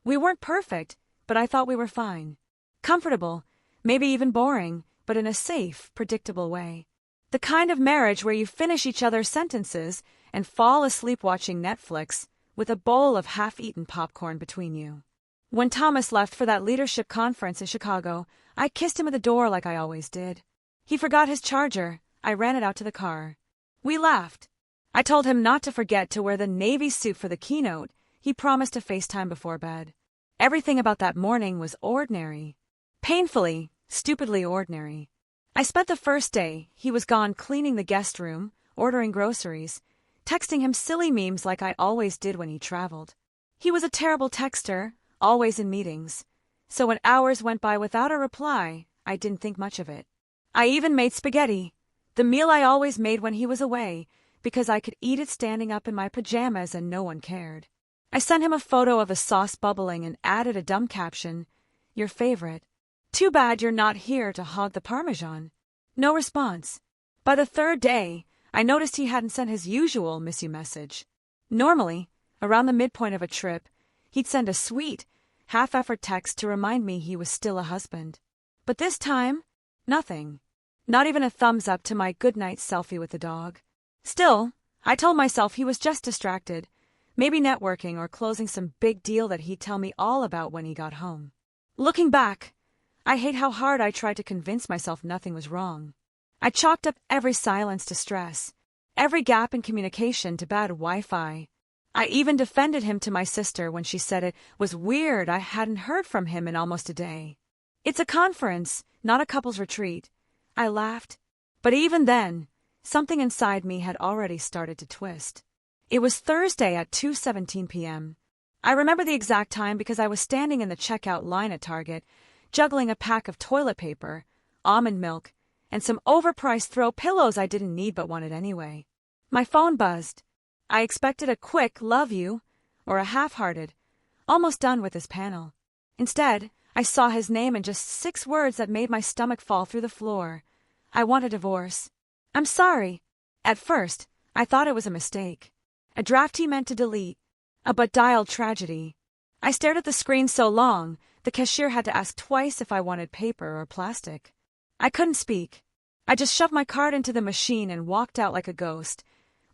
We weren't perfect, but I thought we were fine. Comfortable, maybe even boring, but in a safe, predictable way. The kind of marriage where you finish each other's sentences and fall asleep watching Netflix with a bowl of half-eaten popcorn between you. When Thomas left for that leadership conference in Chicago, I kissed him at the door like I always did. He forgot his charger. I ran it out to the car. We laughed. I told him not to forget to wear the navy suit for the keynote. He promised to FaceTime before bed. Everything about that morning was ordinary. Painfully, stupidly ordinary. I spent the first day, he was gone, cleaning the guest room, ordering groceries, texting him silly memes like I always did when he traveled. He was a terrible texter, always in meetings. So when hours went by without a reply, I didn't think much of it. I even made spaghetti, the meal I always made when he was away, because I could eat it standing up in my pajamas and no one cared. I sent him a photo of the sauce bubbling and added a dumb caption, "Your favorite. Too bad you're not here to hog the Parmesan." No response. By the third day, I noticed he hadn't sent his usual miss you message. Normally, around the midpoint of a trip, he'd send a sweet, half-effort text to remind me he was still a husband. But this time, nothing. Not even a thumbs up to my goodnight selfie with the dog. Still, I told myself he was just distracted, maybe networking or closing some big deal that he'd tell me all about when he got home. Looking back, I hate how hard I tried to convince myself nothing was wrong. I chalked up every silence to stress, every gap in communication to bad Wi-Fi. I even defended him to my sister when she said it was weird I hadn't heard from him in almost a day. It's a conference, not a couple's retreat. I laughed. But even then, something inside me had already started to twist. It was Thursday at 2:17 p.m. I remember the exact time because I was standing in the checkout line at Target, juggling a pack of toilet paper, almond milk, and some overpriced throw pillows I didn't need but wanted anyway. My phone buzzed. I expected a quick "love you" or a half-hearted, almost done with this panel. Instead, I saw his name in just 6 words that made my stomach fall through the floor. I want a divorce. I'm sorry. At first, I thought it was a mistake. A draft he meant to delete. A but-dialed tragedy. I stared at the screen so long, the cashier had to ask twice if I wanted paper or plastic. I couldn't speak. I just shoved my card into the machine and walked out like a ghost,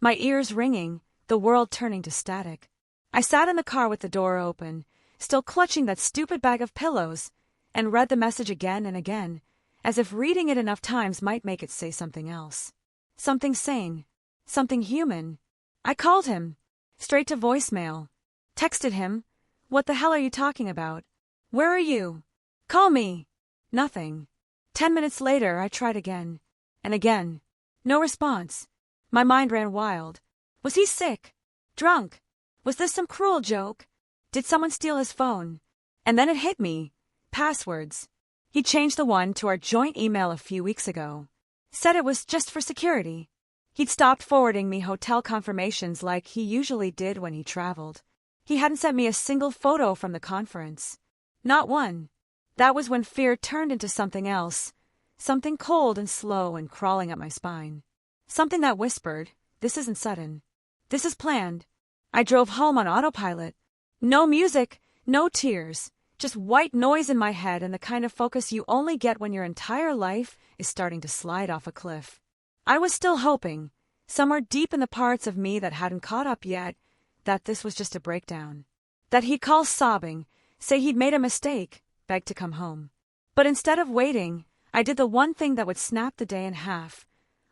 my ears ringing, the world turning to static. I sat in the car with the door open, still clutching that stupid bag of pillows, and read the message again and again, as if reading it enough times might make it say something else. Something sane. Something human. I called him. Straight to voicemail. Texted him. "What the hell are you talking about? Where are you? Call me." Nothing. 10 minutes later, I tried again. And again. No response. My mind ran wild. Was he sick? Drunk? Was this some cruel joke? Did someone steal his phone? And then it hit me. Passwords. He changed the one to our joint email a few weeks ago. Said it was just for security. He'd stopped forwarding me hotel confirmations like he usually did when he traveled. He hadn't sent me a single photo from the conference. Not one. That was when fear turned into something else. Something cold and slow and crawling up my spine. Something that whispered, "This isn't sudden. This is planned." I drove home on autopilot. No music, no tears. Just white noise in my head and the kind of focus you only get when your entire life is starting to slide off a cliff. I was still hoping, somewhere deep in the parts of me that hadn't caught up yet, that this was just a breakdown. That he'd call sobbing, say he'd made a mistake, beg to come home. But instead of waiting, I did the one thing that would snap the day in half.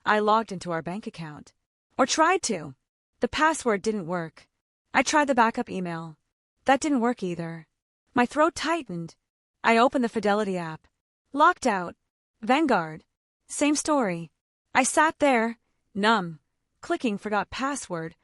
I logged into our bank account. Or tried to. The password didn't work. I tried the backup email. That didn't work either. My throat tightened. I opened the Fidelity app. Locked out. Vanguard. Same story. I sat there, numb, clicking forgot password,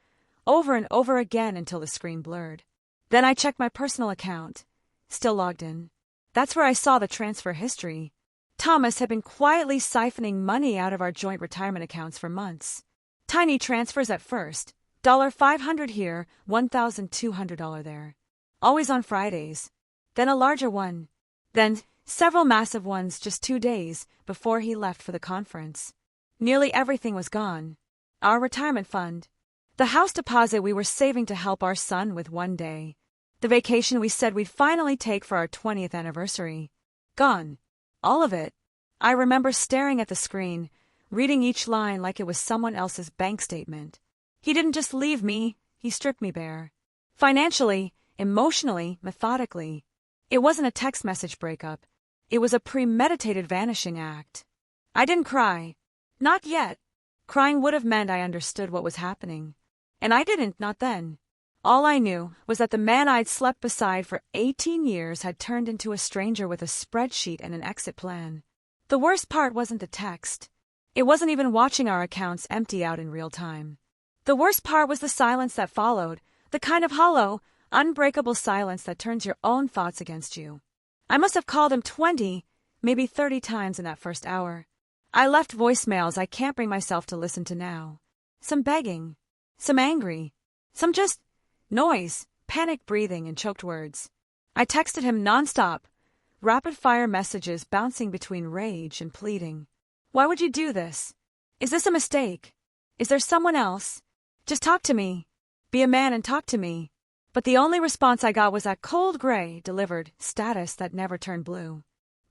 over and over again until the screen blurred. Then I checked my personal account. Still logged in. That's where I saw the transfer history. Thomas had been quietly siphoning money out of our joint retirement accounts for months. Tiny transfers at first. $500 here, $1,200 there. Always on Fridays. Then a larger one. Then several massive ones just 2 days before he left for the conference. Nearly everything was gone. Our retirement fund. The house deposit we were saving to help our son with one day. The vacation we said we'd finally take for our 20th anniversary. Gone. All of it. I remember staring at the screen, reading each line like it was someone else's bank statement. He didn't just leave me, he stripped me bare. Financially, emotionally, methodically. It wasn't a text message breakup. It was a premeditated vanishing act. I didn't cry. Not yet. Crying would have meant I understood what was happening. And I didn't, not then. All I knew was that the man I'd slept beside for 18 years had turned into a stranger with a spreadsheet and an exit plan. The worst part wasn't the text. It wasn't even watching our accounts empty out in real time. The worst part was the silence that followed, the kind of hollow, unbreakable silence that turns your own thoughts against you. I must have called him 20, maybe 30 times in that first hour. I left voicemails I can't bring myself to listen to now. Some begging, some angry, some just noise, panic breathing and choked words. I texted him nonstop, rapid-fire messages bouncing between rage and pleading. Why would you do this? Is this a mistake? Is there someone else? Just talk to me. Be a man and talk to me. But the only response I got was that cold gray, delivered status that never turned blue.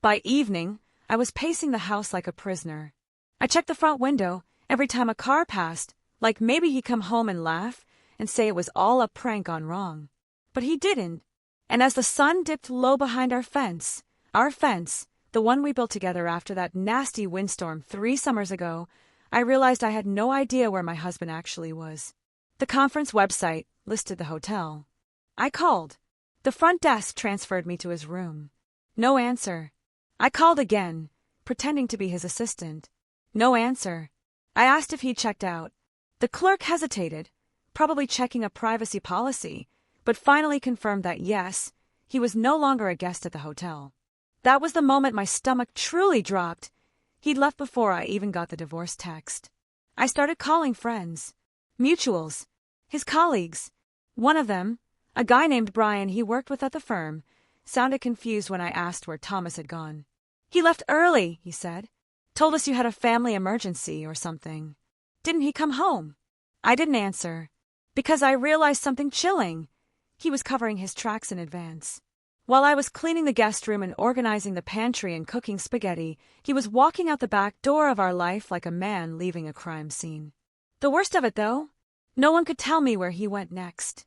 By evening, I was pacing the house like a prisoner. I checked the front window every time a car passed, like maybe he'd come home and laugh and say it was all a prank gone wrong. But he didn't. And as the sun dipped low behind our fence, the one we built together after that nasty windstorm 3 summers ago, I realized I had no idea where my husband actually was. The conference website listed the hotel. I called. The front desk transferred me to his room. No answer. I called again, pretending to be his assistant. No answer. I asked if he'd checked out. The clerk hesitated, probably checking a privacy policy, but finally confirmed that yes, he was no longer a guest at the hotel. That was the moment my stomach truly dropped. He'd left before I even got the divorce text. I started calling friends, mutuals, his colleagues. One of them, a guy named Brian he worked with at the firm, sounded confused when I asked where Thomas had gone. He left early, he said. Told us you had a family emergency or something. Didn't he come home? I didn't answer, because I realized something chilling. He was covering his tracks in advance. While I was cleaning the guest room and organizing the pantry and cooking spaghetti, he was walking out the back door of our life like a man leaving a crime scene. The worst of it, though, no one could tell me where he went next.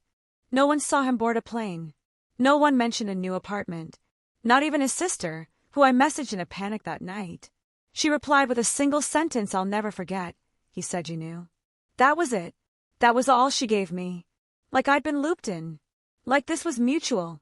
No one saw him board a plane. No one mentioned a new apartment. Not even his sister, who I messaged in a panic that night. She replied with a single sentence I'll never forget. He said you knew. That was it. That was all she gave me. Like I'd been looped in. Like this was mutual.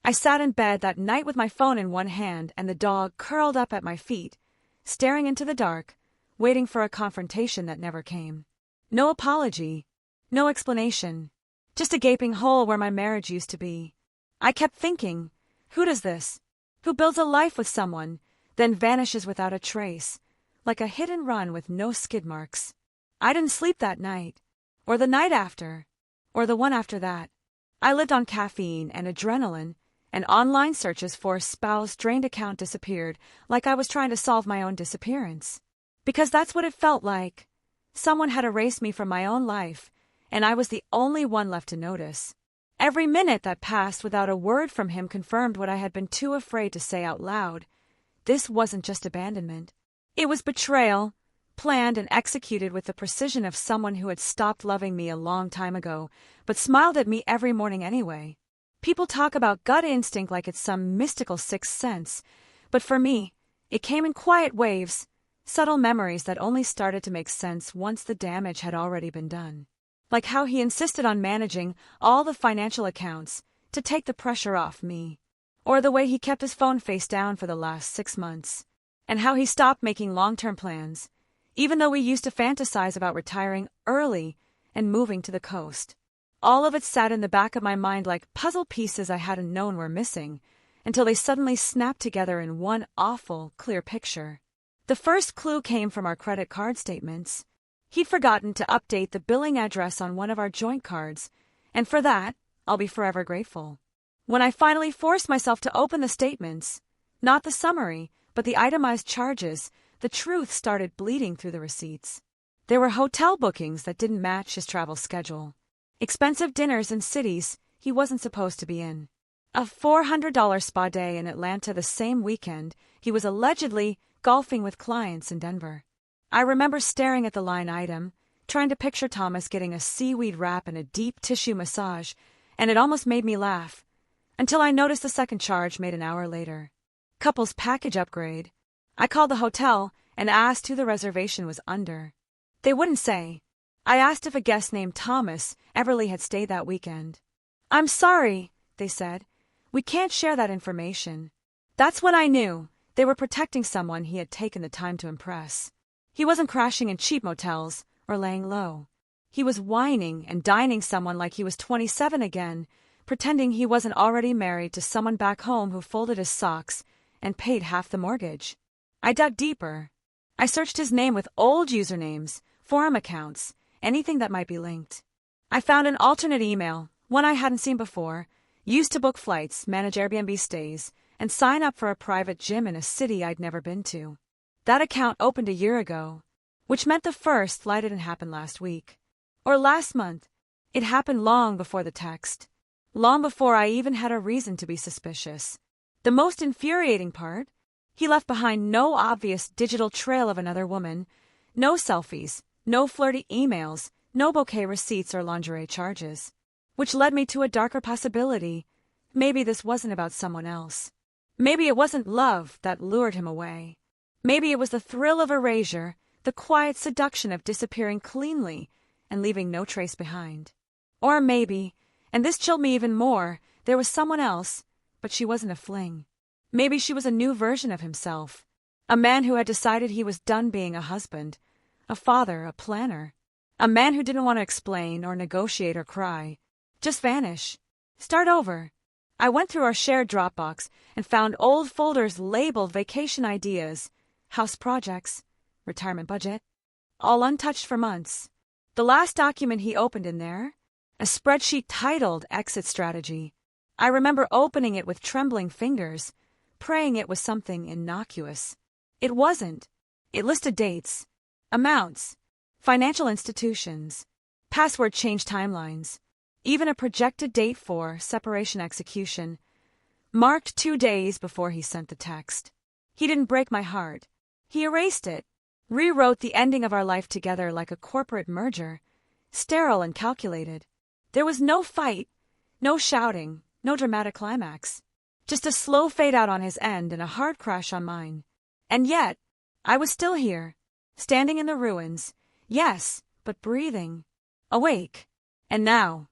I sat in bed that night with my phone in one hand and the dog curled up at my feet, staring into the dark, waiting for a confrontation that never came. No apology. No explanation. Just a gaping hole where my marriage used to be. I kept thinking, who does this? Who builds a life with someone, then vanishes without a trace, like a hit and run with no skid marks? I didn't sleep that night, or the night after, or the one after that. I lived on caffeine and adrenaline, and online searches for a spouse drained account disappeared, like I was trying to solve my own disappearance. Because that's what it felt like. Someone had erased me from my own life, and I was the only one left to notice. Every minute that passed without a word from him confirmed what I had been too afraid to say out loud. This wasn't just abandonment. It was betrayal, planned and executed with the precision of someone who had stopped loving me a long time ago, but smiled at me every morning anyway. People talk about gut instinct like it's some mystical sixth sense, but for me, it came in quiet waves, subtle memories that only started to make sense once the damage had already been done. Like how he insisted on managing all the financial accounts to take the pressure off me, or the way he kept his phone face down for the last 6 months, and how he stopped making long-term plans, even though we used to fantasize about retiring early and moving to the coast. All of it sat in the back of my mind like puzzle pieces I hadn't known were missing, until they suddenly snapped together in one awful, clear picture. The first clue came from our credit card statements. He'd forgotten to update the billing address on one of our joint cards, and for that, I'll be forever grateful. When I finally forced myself to open the statements, not the summary, but the itemized charges, the truth started bleeding through the receipts. There were hotel bookings that didn't match his travel schedule. Expensive dinners in cities he wasn't supposed to be in. A $400 spa day in Atlanta the same weekend he was allegedly golfing with clients in Denver. I remember staring at the line item, trying to picture Thomas getting a seaweed wrap and a deep tissue massage, and it almost made me laugh, until I noticed the second charge made an hour later. Couples package upgrade. I called the hotel and asked who the reservation was under. They wouldn't say. I asked if a guest named Thomas Everly had stayed that weekend. "I'm sorry," they said. "We can't share that information." That's when I knew they were protecting someone he had taken the time to impress. He wasn't crashing in cheap motels or laying low. He was whining and dining someone like he was 27 again, pretending he wasn't already married to someone back home who folded his socks and paid half the mortgage. I dug deeper. I searched his name with old usernames, forum accounts, anything that might be linked. I found an alternate email, one I hadn't seen before, used to book flights, manage Airbnb stays, and sign up for a private gym in a city I'd never been to. That account opened a year ago, which meant the first flight didn't happen last week. Or last month. It happened long before the text. Long before I even had a reason to be suspicious. The most infuriating part? He left behind no obvious digital trail of another woman, no selfies, no flirty emails, no bouquet receipts or lingerie charges. Which led me to a darker possibility. Maybe this wasn't about someone else. Maybe it wasn't love that lured him away. Maybe it was the thrill of erasure, the quiet seduction of disappearing cleanly and leaving no trace behind. Or maybe, and this chilled me even more, there was someone else, but she wasn't a fling. Maybe she was a new version of himself. A man who had decided he was done being a husband, a father, a planner. A man who didn't want to explain or negotiate or cry. Just vanish. Start over. I went through our shared Dropbox and found old folders labeled vacation ideas, house projects, retirement budget, all untouched for months. The last document he opened in there, a spreadsheet titled Exit Strategy. I remember opening it with trembling fingers, praying it was something innocuous. It wasn't. It listed dates, amounts, financial institutions, password change timelines, even a projected date for separation execution, marked 2 days before he sent the text. He didn't break my heart. He erased it, rewrote the ending of our life together like a corporate merger, sterile and calculated. There was no fight, no shouting, no dramatic climax. Just a slow fade out on his end and a hard crash on mine. And yet, I was still here, standing in the ruins, yes, but breathing, awake. And now,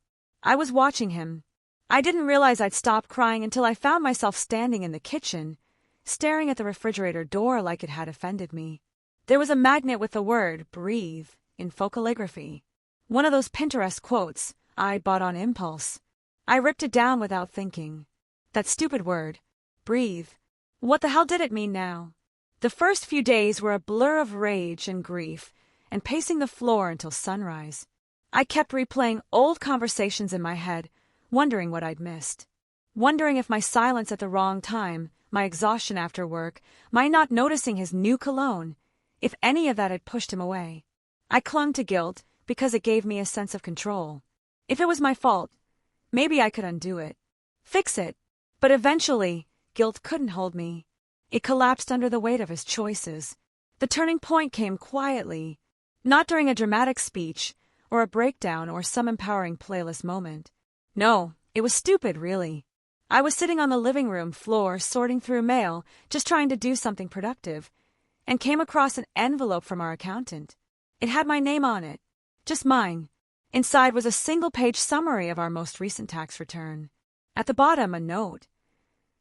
I was watching him. I didn't realize I'd stopped crying until I found myself standing in the kitchen, staring at the refrigerator door like it had offended me. There was a magnet with the word breathe in faux calligraphy. One of those Pinterest quotes I bought on impulse. I ripped it down without thinking. That stupid word, breathe. What the hell did it mean now? The first few days were a blur of rage and grief, and pacing the floor until sunrise. I kept replaying old conversations in my head, wondering what I'd missed. Wondering if my silence at the wrong time, my exhaustion after work, my not noticing his new cologne, if any of that had pushed him away. I clung to guilt because it gave me a sense of control. If it was my fault, maybe I could undo it, fix it. But eventually, guilt couldn't hold me. It collapsed under the weight of his choices. The turning point came quietly, not during a dramatic speech, or a breakdown or some empowering playlist moment. No, it was stupid, really. I was sitting on the living room floor sorting through mail, just trying to do something productive, and came across an envelope from our accountant. It had my name on it, just mine. Inside was a single-page summary of our most recent tax return. At the bottom, a note.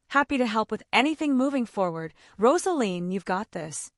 Happy to help with anything moving forward. Rosaline, you've got this.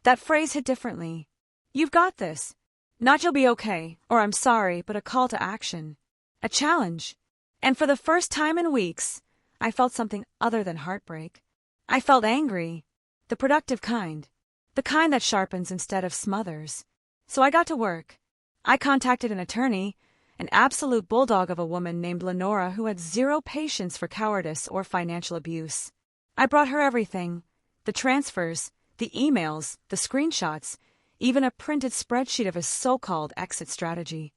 That phrase hit differently. You've got this. Not you'll be okay, or I'm sorry, but a call to action. A challenge. And for the first time in weeks, I felt something other than heartbreak. I felt angry. The productive kind. The kind that sharpens instead of smothers. So I got to work. I contacted an attorney, an absolute bulldog of a woman named Lenora who had zero patience for cowardice or financial abuse. I brought her everything. The transfers, the emails, the screenshots, even a printed spreadsheet of his so-called exit strategy.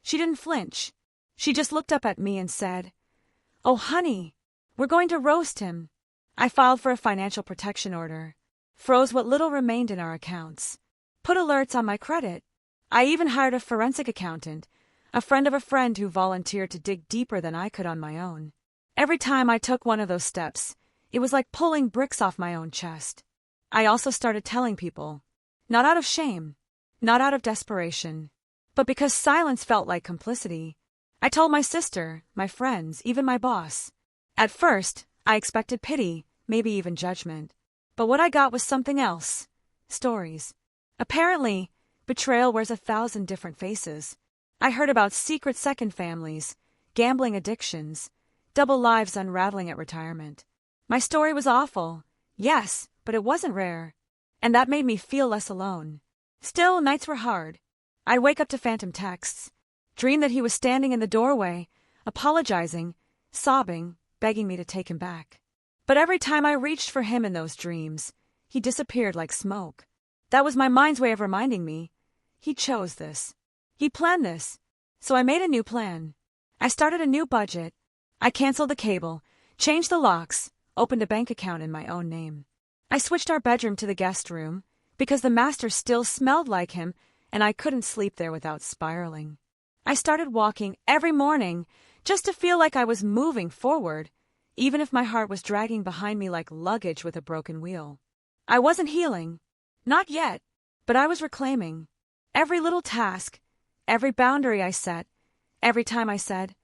She didn't flinch. She just looked up at me and said, "Oh, honey, We're going to roast him. I filed for a financial protection order, froze what little remained in our accounts, put alerts on my credit. I even hired a forensic accountant, a friend of a friend who volunteered to dig deeper than I could on my own. Every time I took one of those steps, it was like pulling bricks off my own chest. I also started telling people, not out of shame, not out of desperation, but because silence felt like complicity. I told my sister, my friends, even my boss. At first, I expected pity, maybe even judgment. But what I got was something else. Stories. Apparently, betrayal wears 1,000 different faces. I heard about secret second families, gambling addictions, double lives unraveling at retirement. My story was awful, yes, but it wasn't rare. And that made me feel less alone. Still, nights were hard. I'd wake up to phantom texts, dream that he was standing in the doorway, apologizing, sobbing, begging me to take him back. But every time I reached for him in those dreams, he disappeared like smoke. That was my mind's way of reminding me. He chose this. He planned this. So I made a new plan. I started a new budget. I canceled the cable, changed the locks, opened a bank account in my own name. I switched our bedroom to the guest room, because the master still smelled like him, and I couldn't sleep there without spiraling. I started walking every morning, just to feel like I was moving forward, even if my heart was dragging behind me like luggage with a broken wheel. I wasn't healing. Not yet. But I was reclaiming. Every little task, every boundary I set, every time I said,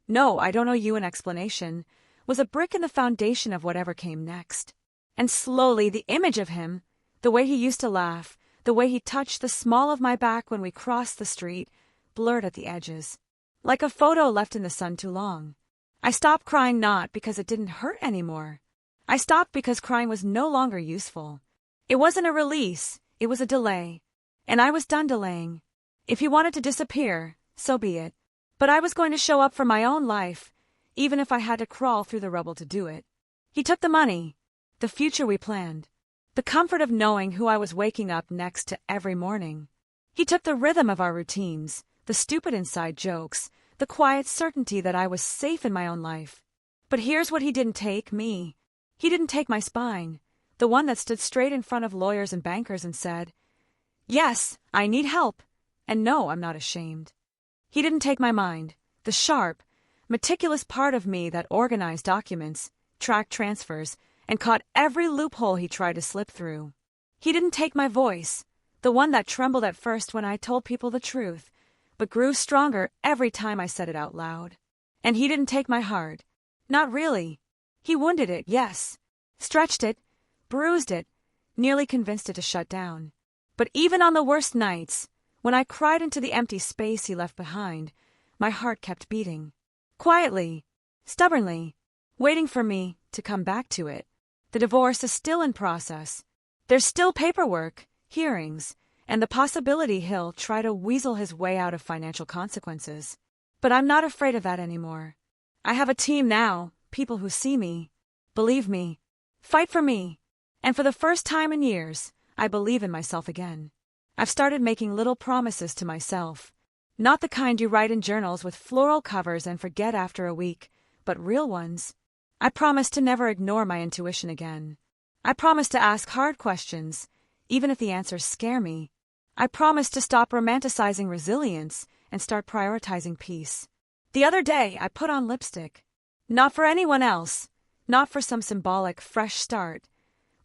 "No, I don't owe you an explanation," was a brick in the foundation of whatever came next. And slowly the image of him, the way he used to laugh, the way he touched the small of my back when we crossed the street, blurred at the edges. Like a photo left in the sun too long. I stopped crying not because it didn't hurt anymore. I stopped because crying was no longer useful. It wasn't a release, it was a delay. And I was done delaying. If he wanted to disappear, so be it. But I was going to show up for my own life, even if I had to crawl through the rubble to do it. He took the money, the future we planned, the comfort of knowing who I was waking up next to every morning. He took the rhythm of our routines, the stupid inside jokes, the quiet certainty that I was safe in my own life. But here's what he didn't take, me. He didn't take my spine, the one that stood straight in front of lawyers and bankers and said, "Yes, I need help, and no, I'm not ashamed." He didn't take my mind, the sharp, meticulous part of me that organized documents, tracked transfers, and caught every loophole he tried to slip through. He didn't take my voice, the one that trembled at first when I told people the truth, but grew stronger every time I said it out loud. And he didn't take my heart. Not really. He wounded it, yes. Stretched it, bruised it, nearly convinced it to shut down. But even on the worst nights, when I cried into the empty space he left behind, my heart kept beating. Quietly, stubbornly, waiting for me to come back to it. The divorce is still in process. There's still paperwork, hearings, and the possibility he'll try to weasel his way out of financial consequences. But I'm not afraid of that anymore. I have a team now, people who see me, believe me, fight for me, and for the first time in years, I believe in myself again. I've started making little promises to myself, not the kind you write in journals with floral covers and forget after a week, but real ones. I promise to never ignore my intuition again. I promise to ask hard questions, even if the answers scare me. I promise to stop romanticizing resilience and start prioritizing peace. The other day, I put on lipstick. Not for anyone else, not for some symbolic fresh start,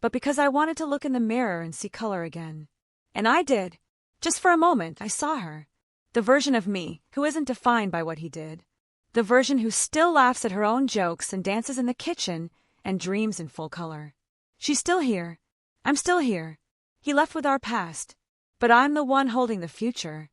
but because I wanted to look in the mirror and see color again. And I did. Just for a moment, I saw her. The version of me who isn't defined by what he did. The version who still laughs at her own jokes and dances in the kitchen and dreams in full color. She's still here. I'm still here. He left with our past. But I'm the one holding the future.